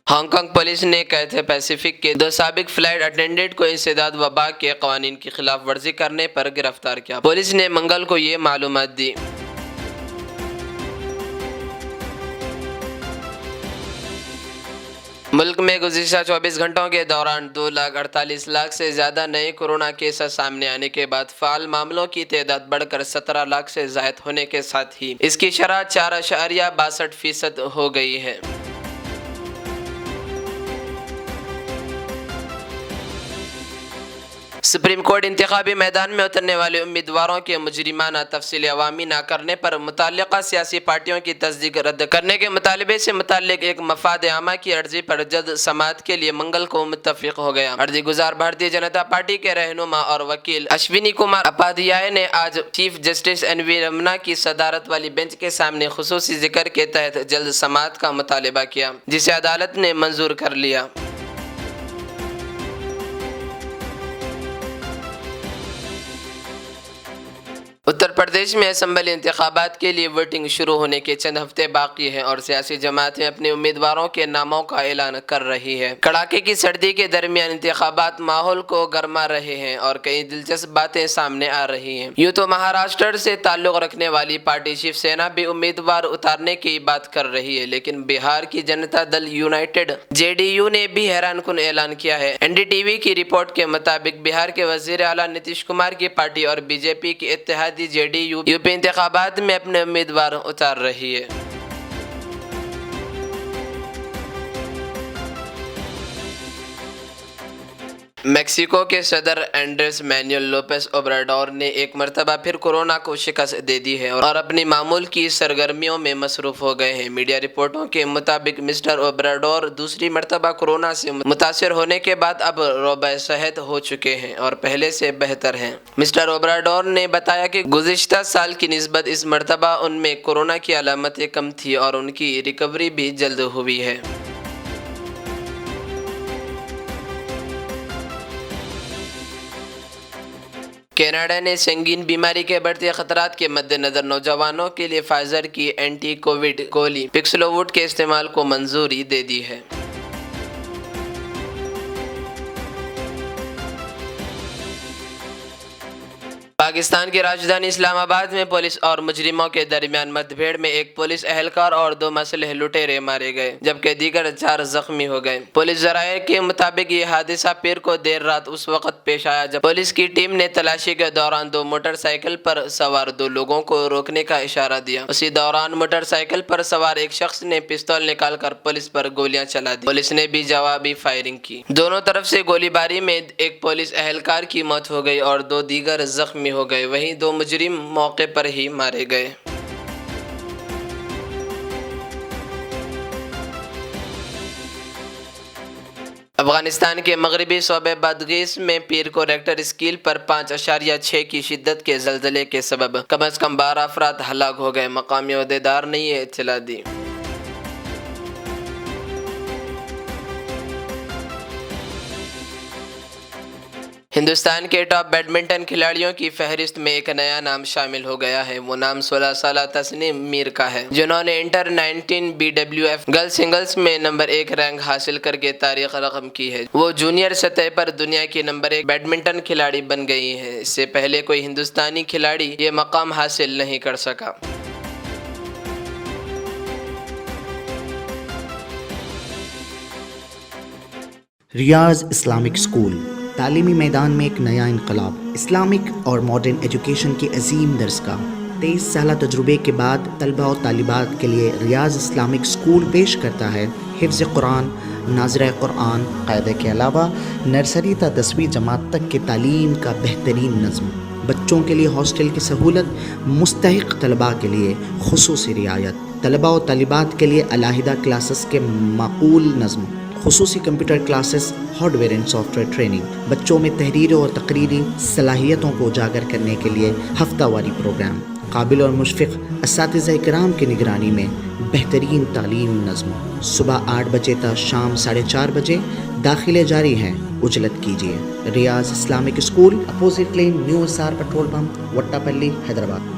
Hong Kong police نے کیتھے Pacific کے 2 سابق فلائٹ اٹینڈنٹ کو انسداد وبا کے قوانین کی خلاف ورزی کرنے پر گرفتار کیا۔ پولیس نے منگل کو یہ معلومات دی۔ ملک میں گزشتہ 24 گھنٹوں کے دوران 2,48,00,000 سے زیادہ نئے کورونا کیسز سامنے آنے کے بعد فعال معاملوں کی تعداد بڑھ کر 17 لاکھ سے زائد ہونے کے ساتھ ہی اس کی شرح 4.62% ہو گئی ہے۔ سپریم کورٹ انتخابی میدان میں اترنے والے امیدواروں کے مجرمانہ تفصیلی عوامی نہ کرنے پر متعلقہ سیاسی پارٹیوں کی تصدیق رد کرنے کے مطالبے سے متعلق ایک مفاد عامہ کی عرضی پر جلد سماعت کے لیے منگل کو متفق ہو گیا۔ عرضی گزار بھارتیہ جنتا پارٹی کے رہنما اور وکیل اشونی کمار اپادھیائے نے آج چیف جسٹس این وی رمنا کی صدارت والی بینچ کے سامنے خصوصی ذکر کے تحت جلد سماعت کا مطالبہ کیا، جسے عدالت نے منظور کر لیا۔ اتر پردیش میں اسمبلی انتخابات کے لیے ووٹنگ شروع ہونے کے چند ہفتے باقی ہیں اور سیاسی جماعتیں اپنے امیدواروں کے ناموں کا اعلان کر رہی ہیں۔ کڑاکے کی سردی کے درمیان انتخابات ماحول کو گرما رہے ہیں اور کئی دلچسپ باتیں سامنے آ رہی ہیں۔ یوں تو مہاراشٹر سے تعلق رکھنے والی پارٹی شیو سینا بھی امیدوار اتارنے کی بات کر رہی ہے، لیکن بہار کی جنتا دل یونائیٹڈ JDU نے بھی حیران کن اعلان کیا ہے۔ NDTV کی رپورٹ کے مطابق بہار کے وزیر اعلیٰ نتیش کمار کی پارٹی اور BJP کی اتحادی JDU UP انتخابات میں اپنے امیدوار اتار رہی ہے۔ میکسیکو کے صدر اینڈریس مینوئل لوپس اوبراڈور نے ایک مرتبہ پھر کورونا کو شکست دے دی ہے اور اپنی معمول کی سرگرمیوں میں مصروف ہو گئے ہیں۔ میڈیا رپورٹوں کے مطابق مسٹر اوبراڈور دوسری مرتبہ کورونا سے متاثر ہونے کے بعد اب روبہ صحت ہو چکے ہیں اور پہلے سے بہتر ہیں۔ مسٹر اوبراڈور نے بتایا کہ گزشتہ سال کی نسبت اس مرتبہ ان میں کورونا کی علامتیں کم تھیں اور ان کی ریکوری بھی جلد ہوئی ہے۔ کینیڈا نے سنگین بیماری کے بڑھتے خطرات کے مد نظر نوجوانوں کے لیے فائزر کی اینٹی کووڈ گولی پیکسلووڈ کے استعمال کو منظوری دے دی ہے۔ پاکستان کی راجدھانی اسلام آباد میں پولیس اور مجرموں کے درمیان مد بھیڑ میں ایک پولیس اہلکار اور 2 مسلح لٹیرے مارے گئے جبکہ دیگر 4 زخمی ہو گئے۔ پولیس ذرائع کے مطابق یہ حادثہ پیر کو دیر رات اس وقت پیش آیا جب پولیس کی ٹیم نے تلاشی کے دوران 2 موٹر سائیکل پر سوار 2 لوگوں کو روکنے کا اشارہ دیا۔ اسی دوران موٹر سائیکل پر سوار ایک شخص نے پستول نکال کر پولیس پر گولیاں چلا دی۔ پولیس نے بھی جوابی فائرنگ کی۔ دونوں طرف سے گولی باری میں ایک پولیس اہلکار کی موت ہو گئی اور 2 دیگر زخمی ہو گئے، وہیں 2 مجرم موقع پر ہی مارے گئے۔ افغانستان کے مغربی صوبے بادغیس میں پیر کو ریکٹر اسکیل پر 5.6 کی شدت کے زلزلے کے سبب کم از کم 12 افراد ہلاک ہو گئے۔ مقامی عہدیدار نے یہ اطلاع دی۔ ہندوستان کے ٹاپ بیڈمنٹن کھلاڑیوں کی فہرست میں ایک نیا نام شامل ہو گیا ہے۔ وہ نام 16 سالہ تسنیم میر کا ہے، جنہوں نے انٹر 19 BWF گرل سنگلز میں نمبر 1 رینک حاصل کر کے تاریخ رقم کی ہے۔ وہ جونیئر سطح پر دنیا کی نمبر 1 بیڈمنٹن کھلاڑی بن گئی ہیں۔ اس سے پہلے کوئی ہندوستانی کھلاڑی یہ مقام حاصل نہیں کر سکا۔ ریاض اسلامک اسکول تعلیمی میدان میں ایک نیا انقلاب۔ اسلامک اور ماڈرن ایجوکیشن کی عظیم درسگاہ۔ 23 سالہ تجربے کے بعد طلبہ اور طالبات کے لیے ریاض اسلامک اسکول پیش کرتا ہے حفظ قرآن، ناظرہ قرآن، قاعدہ کے علاوہ نرسری تا 10ویں جماعت تک کی تعلیم کا بہترین نظم۔ بچوں کے لیے ہاسٹل کی سہولت، مستحق طلباء کے لیے خصوصی رعایت، طلباء و طالبات کے لیے علیحدہ کلاسز کے معقول نظم، خصوصی computer classes, hard where and soft where training, بچوں میں تحریری اور تقریری صلاحیتوں کو اجاگر کرنے کے لیے ہفتہ واری پروگرام، قابل اور مشفق اساتذہ کرام کی نگرانی میں بہترین تعلیم نظم۔ صبح 8 بجے تا شام 4:30 بجے داخلے جاری ہیں، اجلت کیجیے۔ Riaz Islamic school, opposite lane, new SR petrol pump, Vattepally, Hyderabad.